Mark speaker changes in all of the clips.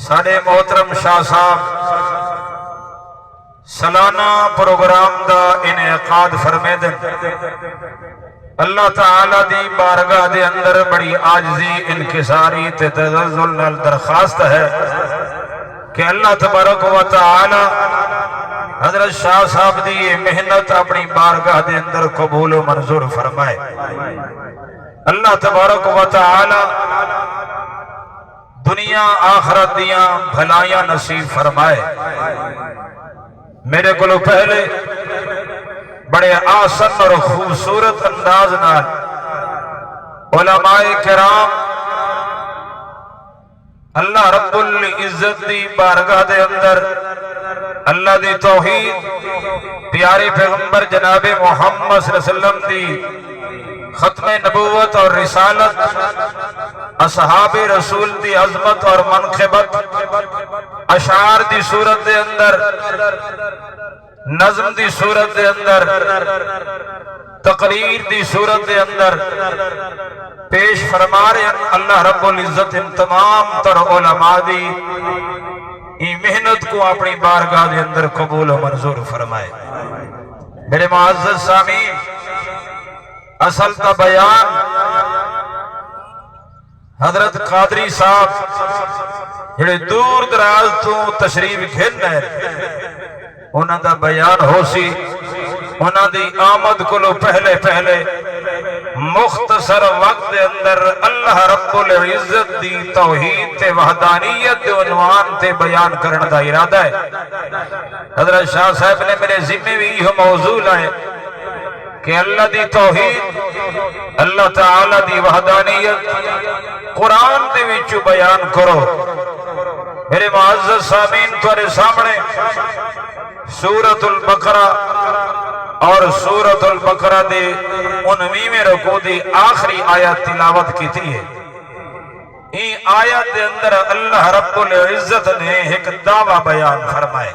Speaker 1: ساڑے محترم شاہ صاحب سالانہ پروگرام دا انعقاد فرمے دن اللہ تعالی دی بارگاہ دے اندر بڑی عاجزی انکساری تے تذلل نال درخواست ہے کہ اللہ تبارک و تعالی حضرت شاہ صاحب دی یہ محنت اپنی بارگاہ دے اندر قبول و منظور فرمائے۔ اللہ تبارک و تعالی دنیا آخرت دیاں بھلائیاں نصیب فرمائے۔ میرے کلو پہلے بڑے آسن اور خوبصورت انداز نال علماء کرام اللہ رب العزت دی بارگاہ دے اندر اللہ دی توحید پیارے پیغمبر جناب محمد صلی اللہ علیہ وسلم دی ختم نبوت اور رسالت اصحاب رسول دی عظمت اور منقبت اشعار دی صورت دے اندر نظم دی صورت دے اندر تقریر دی صورت دے اندر پیش فرما رہے ہیں۔ اللہ رب العزت ان تمام تر علماء دی یہ محنت کو اپنی بارگاہ دے اندر قبول و منظور فرمائے۔ میرے معزز سامعین، اصل کا بیان حضرت قادری صاحب جڑے دور دراز تو تشریف گھن ہے انہاں دا بیان ہو سی، انہاں دی آمد کلو پہلے مختصر وقت دے اندر اللہ رب العزت دی توحید تے وحدانیت دے عنوان تے بیان کرن دا ارادہ ہے۔ حضرت شاہ صاحب نے میرے ذمہ بھی یہ موضوع لائے کہ اللہ دی توحید، اللہ تعالی دی وحدانیت قرآن دے وچوں بیان کرو۔ میرے معزز سامعین، تمہارے سامنے سورۃ البقرہ اور سورۃ البقرہ دے 19ویں رکوع دی آخری آیت تلاوت کی تھی ہے۔ این آیت دے اندر اللہ رب العزت نے ایک دعویٰ بیان فرمائے،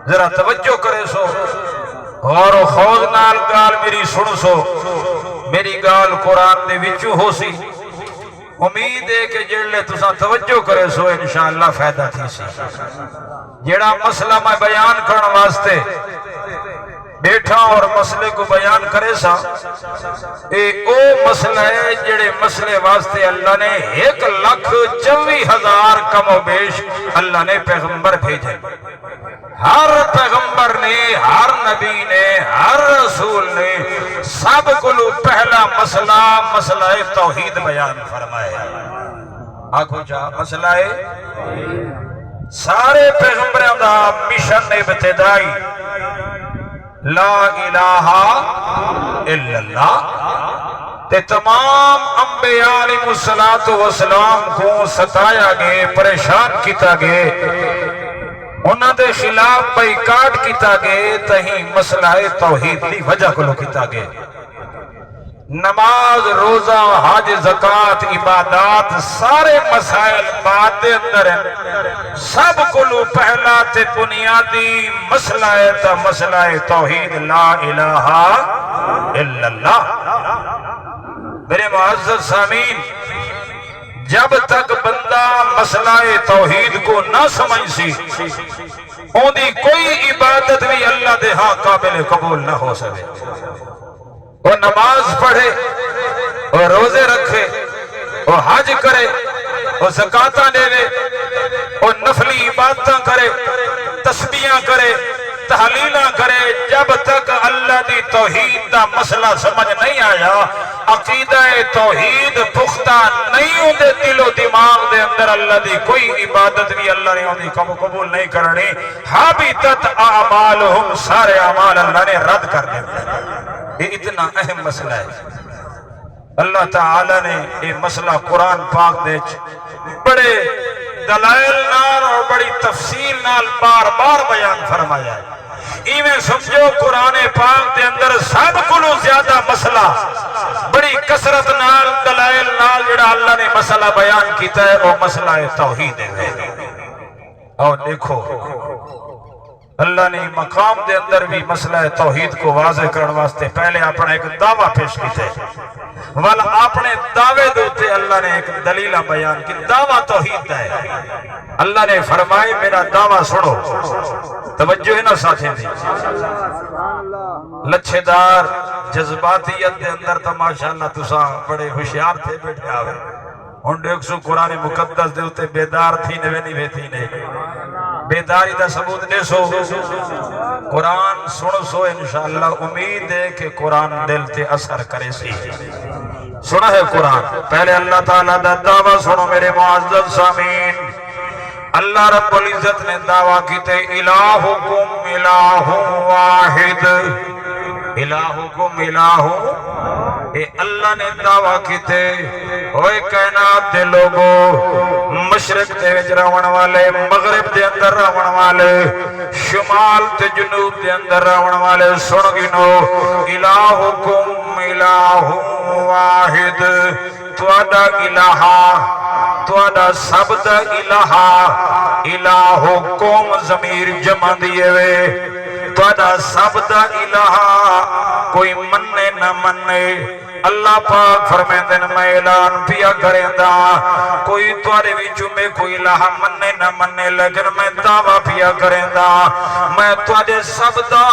Speaker 1: ذرا توجہ کرے سو، غور و خوض نال گال میری سن سو، میری گال قرآن دے وچوں ہو سی۔ امید ہے کہ جڑے تساں توجہ کرے سو انشاءاللہ فائدہ تھی سی۔ جڑا مسئلہ میں بیان کرن واسطے بیٹھا اور مسئلے کو بیان کرے سا، اے او مسئلہ ہے جڑے مسئلے واسطے اللہ نے 1,24,000 کم و بیش اللہ نے پیغمبر بھیجے۔ ہر پیغمبر نے، ہر نبی نے، ہر رسول نے سب کو پہلا مسئلہ توحید بیان فرمایا۔ آنکھوں چاہ مسئلہ ہے سارے پیغمبروں دا مشن ابتدائی لا الہ الا اللہ، تے تمام انبیاء علیہ السلام کو ستایا گئے، پریشان کیتا گئے، انہاں دے خلاف بائیکاٹ کیتا گئے، تہیں مسئلہ توحید دی وجہ کو کیتا گئے۔ نماز، روزہ، حج، زکوٰۃ، عبادات سارے مسائل بعد دے اندر ہیں، سب کو پہلا تے بنیادی مسئلہ ہے تا مسئلہ توحید لا الہ الا اللہ۔ میرے معزز سامعین، جب تک بندہ مسئلہ توحید کو نہ سمجھ سی، ان دی کوئی عبادت بھی اللہ دے ہاں قابل قبول نہ ہو سکے۔ وہ نماز پڑھے، وہ روزے رکھے، وہ حج کرے، وہ زکاتاں دے، وہ نفلی عبادتاں کرے، تسبیحاں کرے، تحلیلاں کرے، جب تک اللہ دی توحید دا مسئلہ سمجھ نہیں آیا، عقیدہ توحید پختہ نہیں ہوں دے دل و دماغ دے اندر، اللہ دی کوئی عبادت بھی اللہ نے ہوندی قبول نہیں کرنی۔ حابطت اعمالہم، سارے اعمال اللہ نے رد کر دیا۔ یہ اتنا اہم مسئلہ ہے۔ اللہ تعالی نے یہ مسئلہ قرآن پاک دے بڑے دلائل نال اور بڑی تفصیل نال بار بار بیان فرمایا ہے۔ ایویں سمجھو قرآن پاک دے اندر سب کو زیادہ مسئلہ بڑی کثرت نال دلائل نال جڑا اللہ نے مسئلہ بیان کیتا ہے وہ مسئلہ توحید ہے۔ اور دیکھو اللہ نے مقام دے اندر بھی مسئلہ توحید کو واضح کرنے واسطے پہلے اپنا ایک دعویٰ پیش کیتا ہے۔ ول اپنے دعوے دوتے اللہ نے ایک دلیلہ بیان کی دعویٰ توحید ہے اللہ نے فرمائے میرا دعویٰ سنو توجہ ہے نا ساتھیں دی لچھے دار جذباتیت دے اندر تو ماشاءاللہ تساں بڑے ہوشیار تھے بیٹھے آوے ہن دیکھ سو قرآن مقدس دے اتے بیدار تھی نوے نہیں تھی نے بیداری دا ثبوت دے سو قرآن سن سو انشاءاللہ امید ہے کہ قرآن دل تے اثر کرے سی سنا ہے قرآن پہلے اللہ تعالیٰ دا دعویٰ سنو میرے معزز سامین اللہ رب العزت نے دعویٰ کیتے الہکم الہ واحد الہکم الہ اے اللہ نے دعویٰ کیتے ہوئے کائنات دے لوگو مشرق تے وچ رہن والے مغرب دے اندر رہن والے شمال تے جنوب دے اندر رہن والے سن گنو الہکم الہ واحد تواڈا الہ تواڈا سب دا الہ الہکم ضمیر جمع دیے وے تواڈا سب دا الہ کوئی مننے نہ مننے اللہ پاک فرمیندے نے میں اعلان پیا کریں دا کوئی تواڈے وچوں میں کوئی الہ مننے نہ مننے لیکن میں دعویٰ پیا کریں دا میں تواڈے سب دا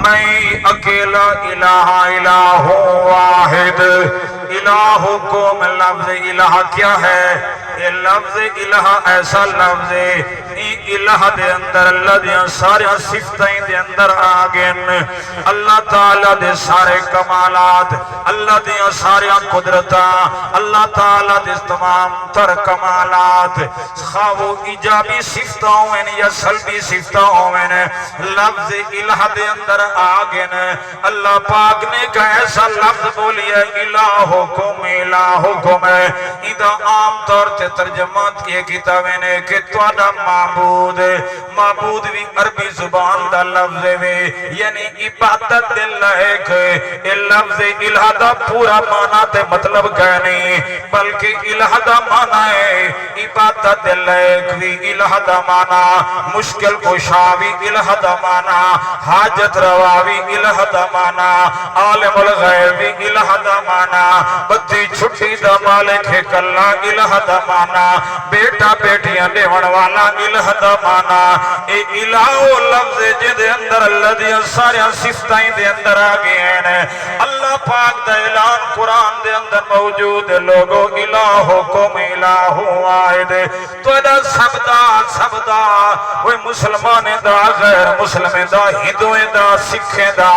Speaker 1: میں اکیلا الہ الہ واحد الہکم لفظ الہ کیا ہے یہ لفظ الہ ایسا لفظ ہے الہ دے اندر اللہ دیاں سارے صفتیں دے اندر آگن اللہ تعالیٰ دے سارے کمالات اللہ دیاں سارے قدرتاں اللہ تعالیٰ دے تمام تر کمالات خواہ ایجابی صفتوں ہوئیں یا سلبی صفتوں ہوئیں لفظ الہ دے اندر آگن اللہ پاک نے کہا ایسا لفظ بولی ہے الہکم الہکم ادھا عام طور تے ترجمات کیے کتابیں نے کہ تواڈا معبود معبود بھی عربی زبان دا لفظ ہے یعنی عبادت دل لائق یہ لفظ الہ دا پورا معنی تے مطلب کہ نہیں بلکہ الہ دا معنی ہے عبادت دل لائق بھی الہ دا معنی مشکل کشا بھی الہ دا معنی حاجت روا بھی الہ دا معنی عالم الغیب بھی الہ دا معنی بدھی چھٹی دا مالک ہے کلا الہ دا معنی بیٹا بیٹیاں دیون والا الہ دا معنی اے الہ و لفظ جدے اندر اللہ دیاں سارے صفتیں دے اندر آگئے ہیں اللہ پاک دا اعلان قرآن دے اندر موجود لوگو الہکم الہ واحد تو ادا سب دا وہ مسلمان دا غیر مسلم دا ہندویں دا سکھیں دا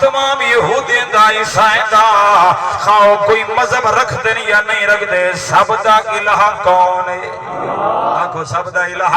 Speaker 1: تمام یہودیں دا عیسائیں دا خواہ کوئی مذہب رکھ دیں یا نہیں رکھ دے سب دا الہ کون ہے آنکھو سب دا الہ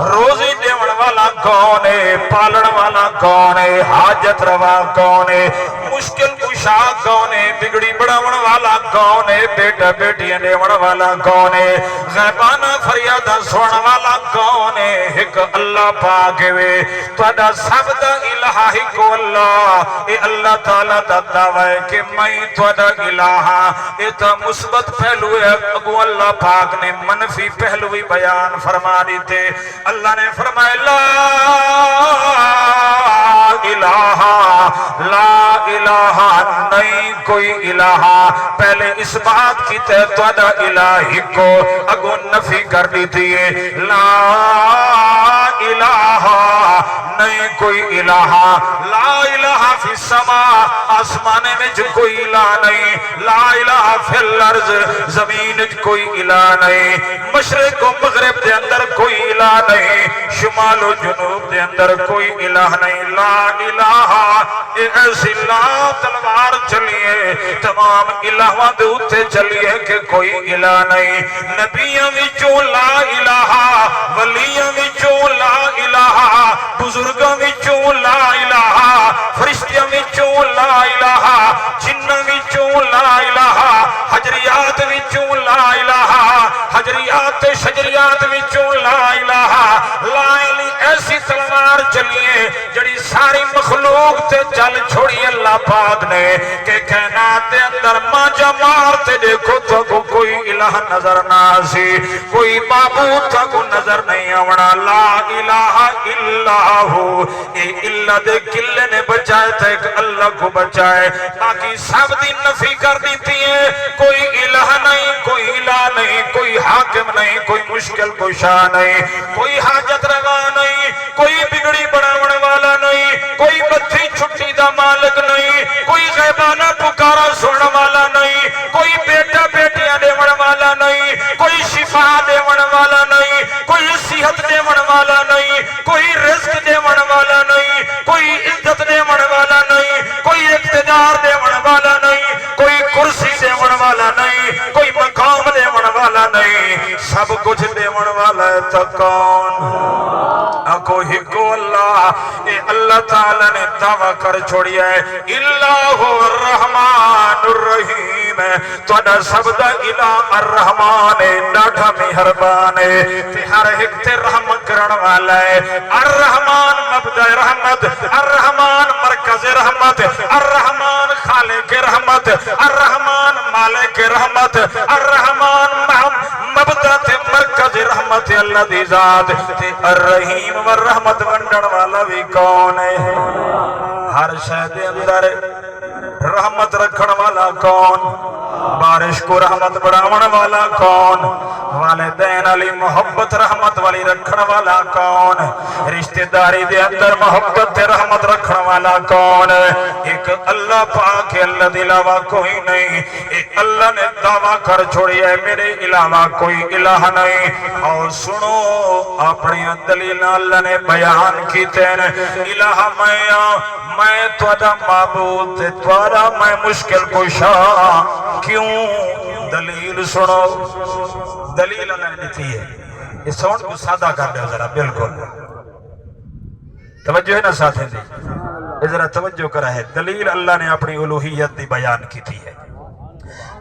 Speaker 1: روزی دیون والا کون ہے پالن والا کون ہے حاجت روا کون ہے مشکل کشا کون ہے بگڑی بڑھاون والا کون ہے بیٹا بیٹیاں دیون والا کون ہے غیبانہ فریادہ سوڑ والا کون ہے ایک اللہ پاک وے تواڈا سب دا الہ ہی کو اللہ اے اللہ تعالیٰ دا دعویٰ ہے کہ میں تواڈا الہ اے تا مثبت پہلو ہے اگو اللہ پاک نے منفی پہلوی بیان فرما دیتے اللہ نے فرمایا لا الہ نہیں کوئی الہ پہلے اس بات کی تواڈا الہی کو اگو نفی کر دیتی ہے لا الہ نہیں کوئی الہ لا الہ فی السماء آسمانے میں جو کوئی الہ نہیں لا الہ فی الارض زمین کوئی الہ نہیں مشرق و مغرب دے اندر کوئی الہ نہیں شمال و جنوب دے اندر کوئی الہ نہیں لا الہ ایسی لا تلوار چلیے تمام الہوں دے اتے چلیے کہ کوئی الہ نہیں نبیوں وچوں لا الہ ولیوں وچوں لا الہ بزرگوں وچوں لا الہ فرشتیاں وچوں لا الہ جنوں وچوں لا الہ حجریات وچوں لا الہ حجریات شجریات وچوں لا الہ لا ایسی تلوار چلیے جڑی ساری مخلوق تے چل چھوڑی اللہ پاک نے کہ کائنات دے اندر ماجا مارتے دیکھو تو کوئی الہ نظر نہ سی، کوئی معبود تھا کو نظر نہیں آونا، لا الہ الا ہو، اے اللہ دے کلے نے بچائے تھا ایک اللہ کو بچائے، باقی سب دی نفی کر دیتی ہے، کوئی الہ نہیں، کوئی الہ نہیں، کوئی حاکم نہیں، کوئی مشکل کشا نہیں، کوئی حاجت روا نہیں، کوئی بگڑی بڑھاونے والا نہیں، کوئی بدھی چھٹی دا مالک نہیں، کوئی غیبانہ پکارا سونا والا نہیں، کوئی بیٹا بیٹیاں دیون والا نہیں، کوئی شفا دیون والا نہیں، کوئی صحت دیون والا نہیں، کوئی رزق دیون والا نہیں، کوئی عزت دیون والا نہیں، کوئی اقتدار دیون والا نہیں، کوئی کرسی دیون والا نہیں، کوئی مقام دیون والا نہیں، سب کچھ دیون والا ہے تو کون؟ آکو ہی کو اللہ، اے اللہ تعالیٰ نے دعویٰ کر چھوڑیا ہے اللہ الرحمن الرحیم ہے، تو اڈا سب دا الہ الرحمن ہے، ڈاٹھا مہربان ہے، تے ہر ایک تے رحمت کرن والا ہے، الرحمن مبدع رحمت، الرحمن مرکز رحمت، الرحمن خالق رحمت، الرحمن مالک رحمت، الرحمن مبدع تے مرکز رحمت اللہ دی ذات، تے الرحیم والرحمت ونڈن والا بھی کون ہے؟ ہر شہد اندر رحمت رکھن والا کون؟ بارش کو رحمت بڑھاون والا کون؟ والدین علی محبت رحمت والی رکھن والا کون؟ رشتہ داری دے اندر محبت تے رحمت رکھن والا کون؟ ایک اللہ پاک ہے، اللہ دے علاوہ کوئی نہیں، ایک اللہ نے دعویٰ کر چھوڑی ہے میرے علاوہ کوئی الہ نہیں، اور سنو اپنی دلیل اللہ نے بیان کی تین الہ میں تھوڑا معبود تے تھوڑا میں مشکل کشا، کیوں؟ دلیل سنو، دلیل اللہ نے دیتی ہے، یہ ساؤنڈ کو سادہ کر دے ذرا، بالکل توجہ ہے نا ساتھیں دی، یہ ذرا توجہ کرا ہے، دلیل اللہ نے اپنی الوہیت دی بیان کی تھی ہے،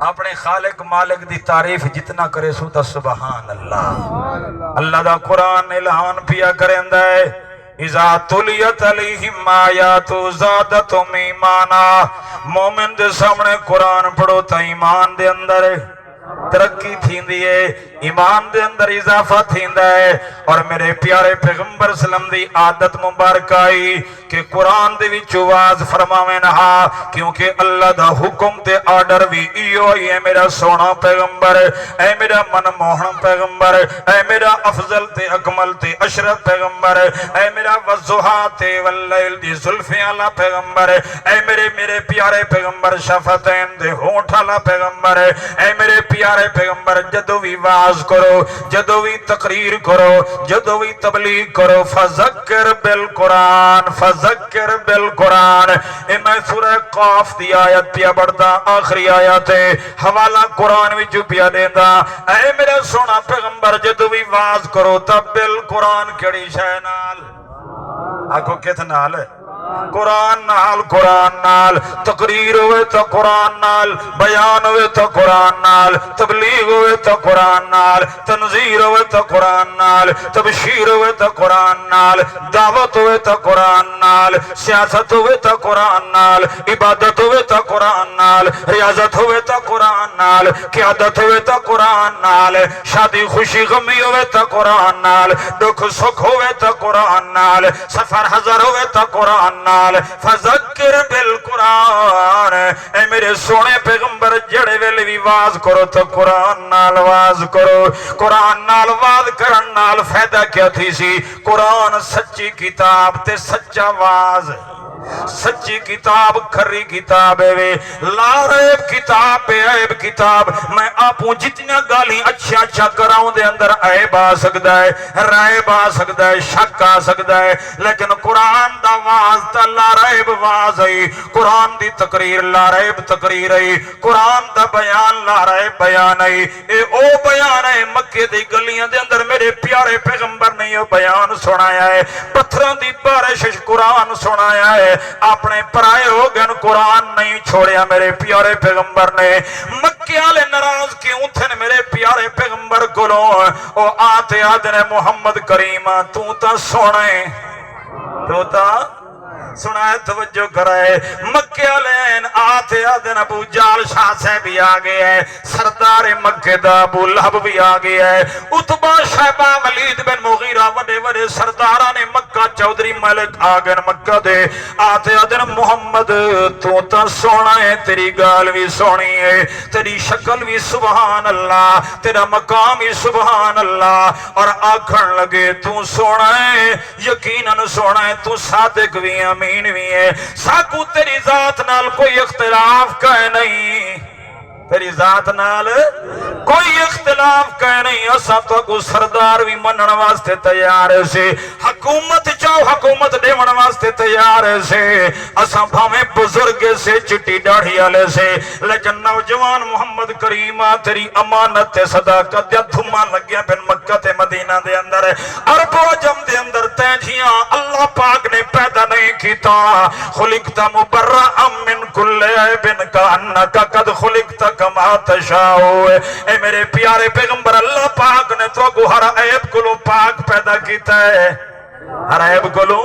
Speaker 1: اپنے خالق مالک دی تعریف جتنا کرے سو تا سبحان اللہ، اللہ دا قرآن اعلان پیا کریں ہے اذا تلیت علیہم آیات زادتہم ایمانا، مومن دے سامنے قرآن پڑھو تا ایمان دے اندر ترقی تھیندی ہے، ایمان دے اندر اضافہ تھیندا ہے، اور میرے پیارے پیغمبر سلم دی عادت مبارک آئی کہ قرآن دے وچ واز فرماویں نہا، کیونکہ اللہ دا حکم تے آرڈر بھی ایو ہی ہے میرا سونا پیغمبر، اے میرا من موہن پیغمبر، اے میرا افضل تے اکمل تے اشرف پیغمبر، اے میرا والضحیٰ تے واللیل دی زلفیں والا پیغمبر، اے میرے پیارے پیغمبر شفتین دے ہونٹ والا پیغمبر، اے میرے پیارے پیغمبر جدو بھی واز کرو، جدو بھی تقریر کرو، جدو بھی تبلیغ کرو، فذکر بالقرآن، فذکر بالقرآن، میں سورہ قاف دی آیت پیا بڑھتا، آخری آیت ہے، حوالہ قرآن وچ پیا دیتا، اے میرا سونا پیغمبر جدو بھی واز کرو تب بالقرآن کیڑی شے نال، آکو کت نال قرآن نال، قرآن نال تقریر ہوئے تو قرآن نال، بیان ہوئے تو قرآن نال، تبلیغ ہوئے تو قرآن نال، تنذیر ہوئے تو قرآن نال، تبشیر ہوئے تو قرآن نال، دعوت ہوئے تو قرآن نال، سیاست ہوئے تو قرآن نال، عبادت ہوئے تو قرآن نال، ریاضت ہوئے تو قرآن نال، قیادت ہوئے تو قرآن نال، شادی خوشی غمی ہوئے تو قرآن نال، دکھ سکھ ہوئے تو قرآن نال، سفر حضر ہوئے تو قرآن نال، فذکر بالقرآن، اے میرے سونے پیغمبر جڑے ویلے بھی واز کرو تو قرآن نال واز کرو، قرآن نال واز کرن نال فائدہ کیا تھی سی؟ قرآن سچی کتاب تے سچا واز، سچی کتاب کھری کتاب ہے، لا ریب کتاب بے عیب کتاب، میں آپوں جتنا گالی اچھا کراؤں دے اندر عیب آ سکتا ہے، ریب آ سکتا ہے، شک آ سکتا ہے، لیکن قرآن دا واز تا لا ریب واز ہے، قرآن دی تقریر لا ریب تقریر ہے، قرآن دا بیان لا ریب بیان ہے، اے او بیان ہے مکے دی گلیاں دے اندر میرے پیارے پیغمبر نے یہ بیان سنایا ہے، پتھروں دی بارش قرآن سنایا ہے، اپنے پرائے ہو گئے قرآن نہیں چھوڑیا میرے پیارے پیغمبر نے، مکے والے ناراض کیوں تھے میرے پیارے پیغمبر کولوں، او آتے آدھے محمد کریم تو تا سونے، تو تا سنا ہے توجہ کرائے مکے والین آتے آدن ابو جال شاہ سے بھی آگئے ہے سردار مکے دا ابو لہب بھی آگئے ہے اتبا شہبہ ولید بن مغیرہ وڈے وڈے سرداران مکہ چودری ملک آگن مکہ دے آتے آدن محمد تو تا سونا ہے تیری گال بھی سونی ہے تیری شکل بھی سبحان اللہ تیرا مقام بھی سبحان اللہ اور آکھن لگے تو سونا ہے یقیناً سونا ہے تو صادق بھی امین بھی ہے ساکو تیری ذات نال کوئی اختلاف کہے نہیں تیری ذات نال کوئی اختلاف کہے نہیں اسا تو کو سردار بھی منن واسطے تیار سے حکومت چاہو حکومت دیون واسطے تیار سے اسا بھاویں بزرگ سے چٹی داڑھی والے سے لیکن نوجوان محمد کریم تیری امانت تے صداقت دے دھما لگیا بن مکہ تے مدینہ دے اندر عرب و عجم دے اندر تینجیاں اللہ پاک نے پیدا نہیں کیتا خلقت مبرأ من کل عیب کانک قد خلقت کما تشاؤ اے میرے پیارے پیغمبر اللہ پاک نے تو کو ہر عیب کو پاک پیدا کیتا ہے ہر عیب کو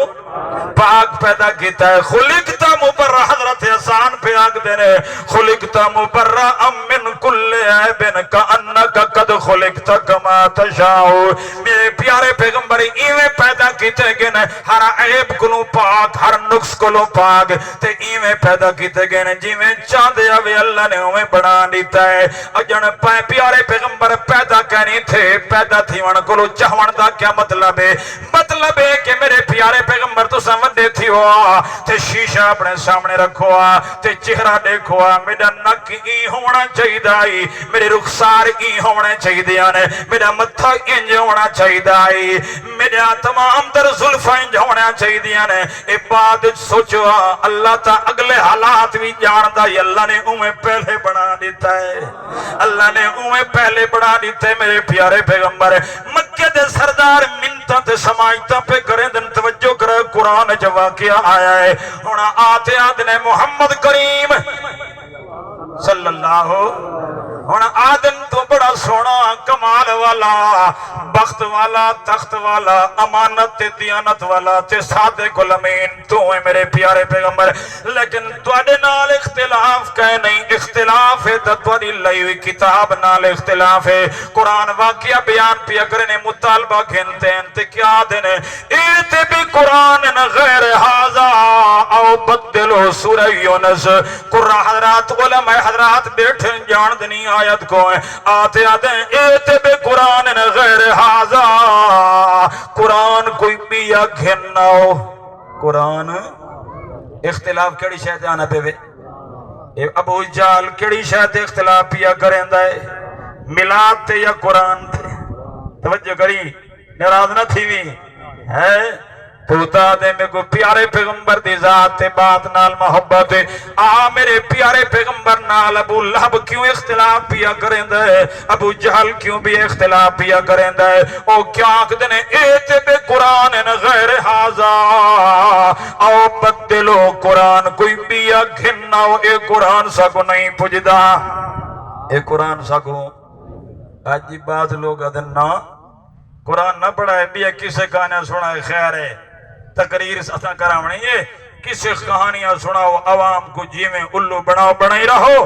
Speaker 1: پاک پیدا کیتا ہے خلقت مبرأ حضرت حسان پہ آگ دینے خلقت مبرأ من کل عیب کانک قد خلقت کما تشاؤ میرے پیارے پیغمبر ایویں پیدا کیتے گئے ہر عیب کو پاک ہر نقص کو پاک تے ایویں پیدا کیتے گئے جیویں چاندے آوے اللہ نے ہمیں بنا دیتا ہے اجن پیارے پیغمبر پیدا کرنی تھے پیدا تھی ون کو چاہون دا کیا مطلب ہے کہ میرے پیارے پیغمبر تو سمجھے تھی ہوا تے شیشہ اپنے سامنے رکھو تے چہرہ دیکھو میرا نک ای ہونا چاہیے میرے رخسار ای ہونا چاہیے میرا متھا انج ہونا چاہیے میرا تمام در زلفہ انج ہونا چاہیے اے بات سوچو اللہ تا اگلے حالات بھی جاندا ہے اللہ نے اویں پہلے بنا دیتا ہے اللہ نے اویں پہلے بنا دیتا ہے میرے پیارے پیغمبر مکہ دے سردار منتاں تے سماجتاں پہ کریں دن توجہ کرے قرآن جو واقعہ آیا ہے ہونا آتے آدھنے محمد کریم صلی اللہ ہونا آدم تو بڑا سونا کمال والا بخت والا تخت والا امانت دیانت والا تے صادق الامین تو ہے میرے پیارے پیغمبر لیکن تواڈے نال اختلاف کہے نہیں اختلاف ہے تواڈی لئی ہوئی کتاب نال اختلاف ہے قرآن واقعہ بیان پیا کرنے مطالبہ گھنتے ہیں تے کیا دینے ایتے بھی قرآن غیر حاضا او بدلو سورہ یونس قرآن حضرات علماء حضرات بیٹھے جان دنی آیت کو آتے آتے ایتے بے قرآن غیر حاضا قرآن کوئی بیا گھننا ہو قرآن اختلاف کیڑی شاید آنا پہ وے ابو جال کیڑی شاید اختلاف پیا کریں دائے ملاد تے یا قرآن تے توجہ کری ناراض نہ تھی بھی ہے پوتا دے میں کو پیارے پیغمبر دی ذات تے بات نال محبت میرے پیارے پیغمبر نال ابو لہب کیوں اختلاف پیا کریں دے ابو جہل کیوں بھی اختلاف پیا کریں دے او کیا کدنے ایتے بے قرآن غیر حاضا او بدلو قرآن کوئی بیا گھننا ہو اے قرآن سا کو نہیں پجدا اے قرآن سا کو آجی بعض لوگ ادنا قرآن نہ پڑھا ہے بیا کسے کہانا سنا ہے خیر ہے تقریر ساتھا کراؤں نہیں ہے کسی کہانیاں سناؤ عوام کو جی میں الو بناؤ بنائی رہو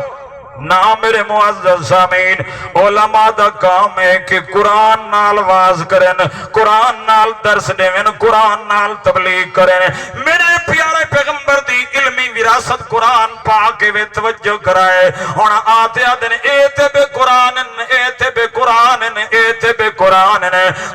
Speaker 1: نہ میرے معزز سامین علماء دا کام ہے کہ قرآن نال واز کریں قرآن نال درس دیں قرآن نال تبلیغ کریں میرے پیارے پیغمبر دی علمی وراثت قرآن پاک وے توجہ کرائے ہونا آتے آدھن ایتے بے قرآن ایتے بے قرآن ایتے بے قرآن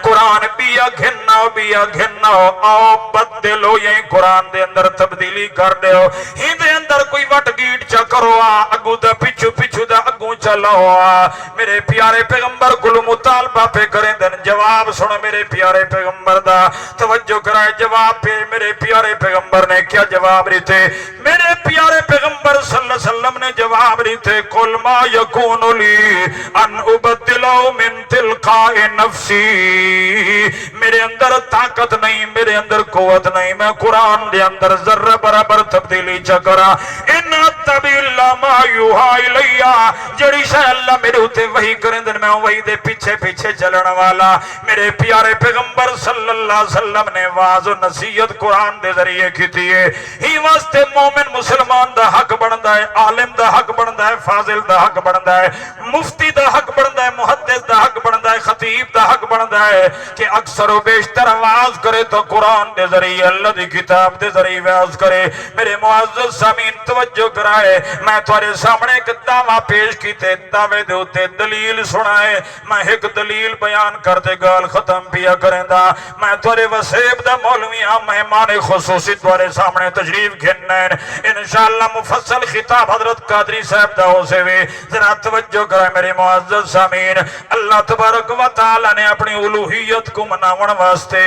Speaker 1: قرآن بیا گھننا ہو آؤ بدلو یہی قرآن دے اندر تبدیلی کر دے ہو ہی دے اندر کوئی وٹ گیٹ چا کرو اگو دا پچھو دا اگوں چلا ہوا میرے پیارے پیغمبر کل مطالبہ پہ کریں دن جواب سنو میرے پیارے پیغمبر دا توجہ کرائے جواب پہ میرے پیارے پیغمبر نے کیا جواب رہتے میرے پیارے پیغمبر صلی اللہ علیہ وسلم نے جواب رہتے قل ما یکون لی ان ابدلو من تلقاء تلقاء نفسی، میرے اندر طاقت نہیں، میرے اندر قوت نہیں، میں قرآن دے اندر ذرہ برابر تبدیلی چکرا ان اتبع الا ما یوحی الیہ، جڑی شے اللہ میرے اوتے وحی کریں دن میں وحی دے پیچھے پیچھے چلن والا۔ میرے پیارے پیغمبر صلی اللہ علیہ وسلم نے واعظ و نصیحت قرآن دے ذریعے کیتی ہے، ہی واسطے مومن مسلمان دا حق بندا ہے، عالم دا حق بندا ہے، فاضل دا حق بندا ہے، مفتی دا حق بندا ہے، محدث دا حق بندا ہے، خطیب دا حق بندا ہے کہ اکثر و بیشتر واعظ کرے تو قرآن دے ذریعے، اللہ دی کتاب دے ذریعے واعظ کرے۔ میرے معزز سامعین توجہ کرائے، میں تمہارے سامنے ایک دعویٰ پیش کیتے، دعوے دے اوتے دلیل سنائے، میں ایک دلیل بیان کرتے گال ختم پیا کریں دا۔ میں تمہارے وسیب دا مولوی ہاں، مہمان خصوصی تمہارے سامنے تشریف گھنن، انشاءاللہ مفصل خطاب حضرت قادری صاحب دا ہو سے وے، ذرا توجہ کرائے میرے معزز سامعین۔ اللہ تبارک و تعالی نے اپنی الوہیت کو مناون واسطے،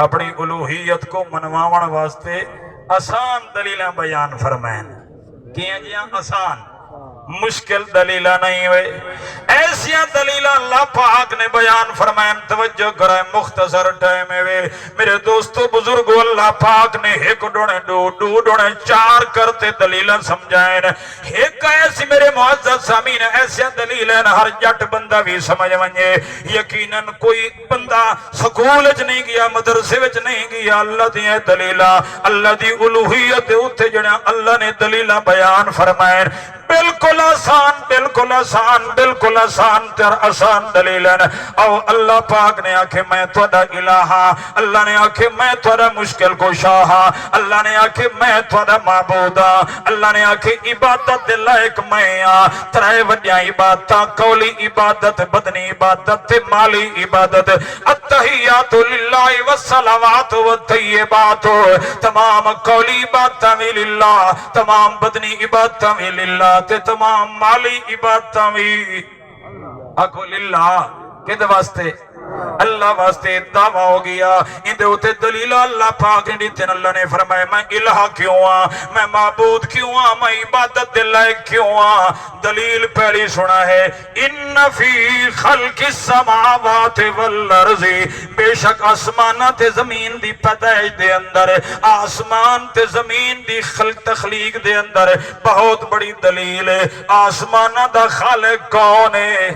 Speaker 1: اپنی الوہیت کو منواون واسطے آسان دلیلیں بیان فرمائیں، کیوں جیاں آسان مشکل دلیلہ نہیں ہوئے، ایسیاں دلیلہ اللہ پاک نے بیان فرمائیں۔ توجہ کرائیں مختصر ٹائم ہوئے میرے دوستو بزرگو، اللہ پاک نے ایک ڈونے دو ڈونے چار کرتے دلیلہ سمجھائیں، ایک ایسی میرے معزز سامعین ایسیاں دلیلیں ہر جٹ بندہ بھی سمجھ ونجے، یقیناً کوئی بندہ سکول وچ نہیں گیا، مدرسے وچ نہیں گیا، اللہ دی دلیلہ، اللہ دی الوہیت اوتے جڑا اللہ نے دلیلہ بیان فرمائیں، بالکل آسان، بالکل آسان، بالکل آسان تر آسان دلیلن۔ او اللہ پاک نے آکھے میں تھوڑا الہا، اللہ نے آکھے میں تھوڑا مشکل کو شاہا، اللہ نے آکھے میں تھوڑا معبودا، اللہ نے آکھے عبادت دے لائق میں آ، ترائے وڈیاں عبادتاں، قولی عبادت، بدنی عبادت، مالی عبادت، التحیات للہ والصلوات والطیبات، تمام قولی عبادتاں بھی للہ، تمام بدنی عبادتاں بھی للہ، تے تمام مالی عبادتاں بھی اکو للہ، کدھ واسطے؟ اللہ واسطے دعویٰ ہو گیا، اندے ہوتے دلیلہ اللہ پاک نے دیتے، اللہ نے فرمایا میں الہ کیوں ہاں، میں معبود کیوں ہاں، میں عبادت دے لائق کیوں ہاں۔ دلیل پہلی سنا ہے، ان فی خلق السماوات والارض، بے شک آسمانات زمین دی پیدائش دے اندر، آسمان تے زمین دی خلق تخلیق دے اندر بہت بڑی دلیل ہے۔ آسمانہ دا خالق کون ہے؟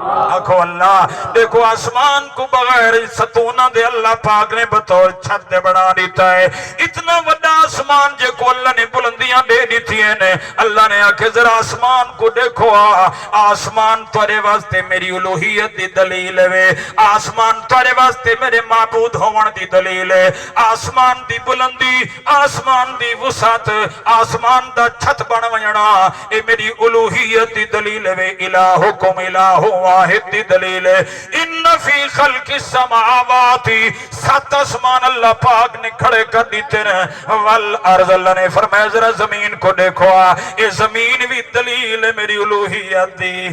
Speaker 1: آکھو اللہ۔ دیکھو آسمان کو بغیر ستونہ دے اللہ پاک نے بطور چھت دے بڑھا دیتا ہے، اتنا وڈا آسمان جے کو اللہ نے بلندیاں دے دیتی ہیں، اللہ نے آکھے ذرا آسمان کو دیکھو، آسمان تورے واسطے میری الوہیت دی دلیل ہے، آسمان تورے واسطے میرے معبود ہون دی دلیل ہے، آسمان دی بلندی، آسمان دی وسعت، آسمان دا چھت بن وجنا، اے میری الوہیت دی دلیل ہے، الہکم الہ واحد دی دلیل ہے۔ ان فی خلق السماوات، سات آسمان اللہ پاک نے کھڑے کر دیتے ہیں، والارض، اللہ نے فرمایا ذرا زمین کو دیکھو، یہ زمین بھی دلیل ہے میری الوہیت دی،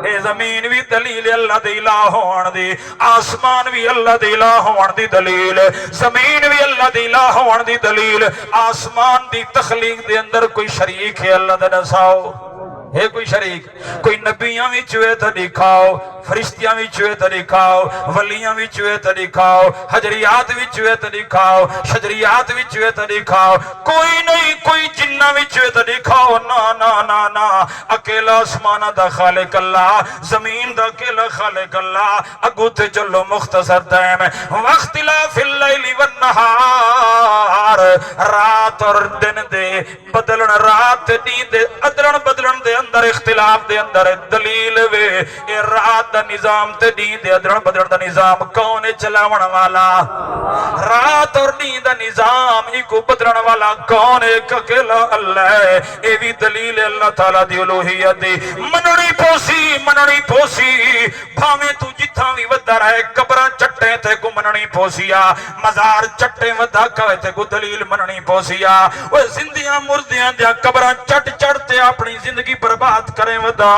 Speaker 1: اے زمین بھی دلیل اللہ دی الہ ہون دی، آسمان بھی اللہ دی الہ ہون دی دلیل، زمین بھی اللہ دی الہ ہون دی دلیل۔ آسمان دی تخلیق دے اندر کوئی شریک ہے اللہ دا دساؤ، ہے کوئی شریک؟ کوئی نبیاں بھی چوئے تا دکھاؤ، فرشتیاں بھی چوئے تا دکھاؤ، ولیاں بھی چوئے تا دکھاؤ، حجریات بھی چوئے تا دکھاؤ، شجریات بھی چوئے تا دکھاؤ، کوئی نہیں، کوئی جنہ بھی چوئے تا دکھاؤ، نا نا نا نا، اکیلا آسمانہ دا خالق اللہ، زمین دا اکیلا خالق اللہ۔ اگو تے چلو مختصر ٹائم، واختلاف اللیل والنہار، رات اور دن دے بدلن، رات دین دے ادرن بدلن دے اندر، اختلاف دے اندر دلیل وے، اے رات دا نظام تے دین دے ادرن بدلن دا نظام کون چلاون والا؟ رات اور دین دا نظام ایک بدلن والا کون؟ ایک اکیلا اللہ ہے۔ اے بھی دلیل اللہ تعالیٰ دی الوہیت دی، مننی پوسی، مننی پوسی، بھاویں تو جتھاں بھی ودا رہے، قبراں چٹے تے کو مننی پوسیا، مزار چٹے ودا کوئے تے کو دلیل مننی پوسیا، وہ زندیاں مردیاں دیا قبراں چٹ چڑتے اپنی زندگی برباد کریں ودا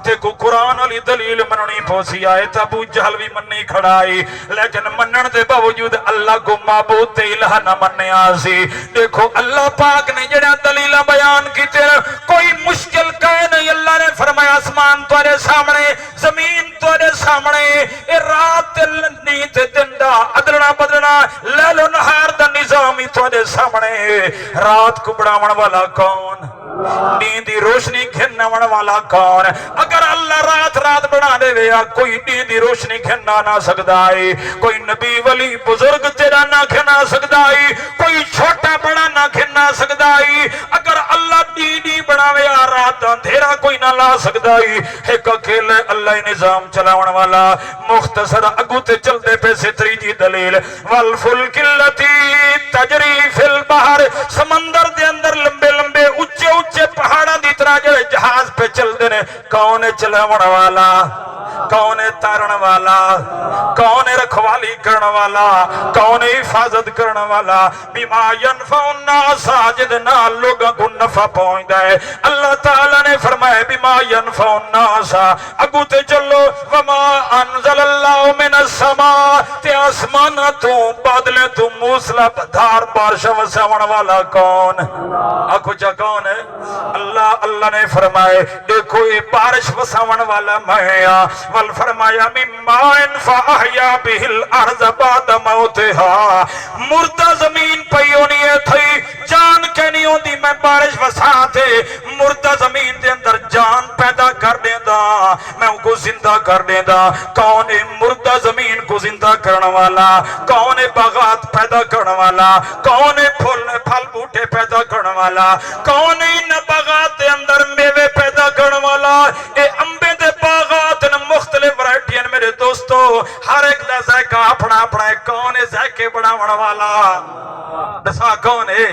Speaker 1: تے کو قرآن علی دلیل مننی پوسی آئے تا ابو جہل بھی مننی کھڑائی، لیکن منن دے باوجود اللہ کو معبود تے الہ نہ مننے آسی۔ دیکھو اللہ پاک نے جڑا دلیلہ بیان کی تیرے کوئی مشکل کہے نہیں، اللہ نے فرمایا آسمان تورے سامنے، زمین تورے سامنے اے رات نیند دن دا ادلنا بدلنا لیل و نہار دا نظام ہی تھوڑے سامنے رات کو بڑھاون والا کون نیندی روشنی گھنن والا کون اگر اللہ رات رات بنا دے ویا کوئی نیندی روشنی گھننا نہ سکتا ہے کوئی نبی ولی بزرگ تیرا نہ گھنا سکتا ہے کوئی چھوٹا بڑا نہ گھنا سکتا ہے اگر اللہ نیندی بنا ویا رات اندھیرا کوئی نہ لا سکتا ہے ایک اکیلے اللہ نظام چلاون والا مختصر اگو تے چلتے پہ سے تریجی دلیل والفلک اللتی تجری فی البحر سمندر دے اندر لمبے لمبے اچھے اچھے پہاڑاں دی طرح جڑے جہاز پہ چل دے نے کون چلاون والا کون تارن والا کون رکھوالی کرن والا کون حفاظت کرن والا بما ينفع الناس جد نال لوگاں کو نفع پہنچدا ہے اللہ تعالی نے فرمایا بما ينفع الناس اگو تے چلو وما انزل اللہ من السماء تے آسمان تو بادلیں تو موسلا دھار بارش وساون والا کون آکھو جا کون ہے اللہ نے فرمائے دیکھو یہ بارش وساون والا میں ول فرمایا مما فاحیا به الارض بعد موتها مردہ زمین پئی ہونی تھی جان کے نہیں ہوندی میں بارش وسا تے مردہ زمین دے اندر جان پیدا کر دیندا میں ان کو زندہ کر دیندا کون ہے مردہ زمین کو زندہ کرن والا کون ہے باغات پیدا کرن والا کون ہے پھل بوٹے پیدا کرن والا کون ہے ان باغات دے اندر میوے پیدا کرن والا اے انبے دے باغات نے مختلف ورائٹی ہیں میرے دوستو ہر ایک دا ذائقہ اپنا اپنا ہے کون ہے ذائقے بڑھاون والا دسا کون ہے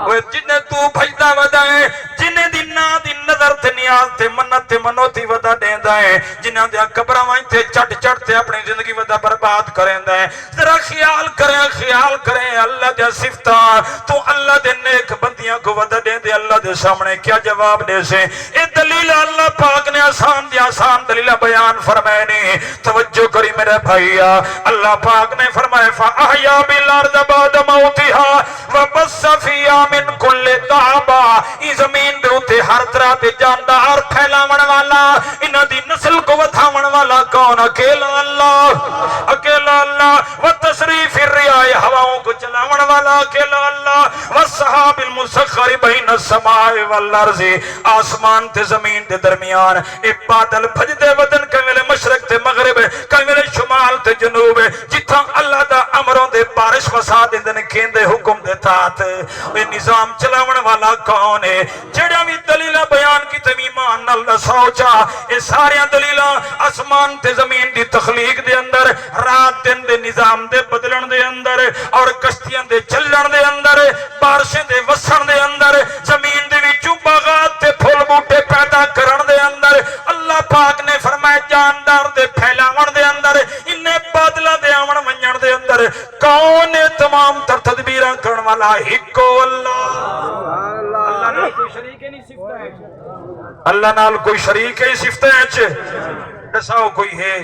Speaker 1: وہ جنہیں تو بھجدا ودا ہے جنہیں دی نا دی نظر تے نیاز تے منت تے منوتی ودا دیندا ہے جنہاں دے قبراں وچ تے چٹ چٹ تے اپنی زندگی ودا برباد کریندا ہے ذرا خیال کریں اللہ دے صفتاں تو اللہ دے نیک بندیاں کو ودا دیندے اللہ دے سامنے کیا جواب دے سے اے دلیل اللہ پاک نے آسان دلیل بیان فرمائے نے توجہ کری میرے بھائیا اللہ پاک نے فرمائے فاحیا بالارض بعد موتها وبث فيها من كل دابة اس زمین دے اوتے ہر طرح دے جاندار پھیلاون والا انہاں دی نسل کو ودھاون والا کون اکیلا اللہ وتصریف الرياح ہواؤں کو چلاون والا اکیلا اللہ والسحاب المسخر بین السماء والارض آسمان تے زمین دے درمیان اے بادل بھجدے ودن کمیلے مشرق تے مغرب کمیلے شمال تے جنوب جتھاں اللہ دا امروں دے بارش وسا دیندے کیندے حکم دے تات اے نظام چلاون والا کون ہے جڑا بھی دلیلاں بیان کی ایمان اللہ سوچا اے ساریاں دلیلاں آسمان تے زمین دی تخلیق دے اندر رات دن دے نظام دے بدلن دے اندر اور کشتیاں دے چلن دے اندر بارشیں دے وسن دے اندر زمین دے وچوں باغات تے پھل بوٹے پیدا کرن دے اندر اللہ پاک نے فرمایا جاندار دے پھیلاون دے اندر انہیں بادلہ دے آون ونجن دے اندر کون تمام تر تدبیراں کرن والا ہکو اللہ نال کوئی شریک نہیں صفت ہے اللہ نال کوئی شریک ہے صفت ہے دساؤ کوئی ہے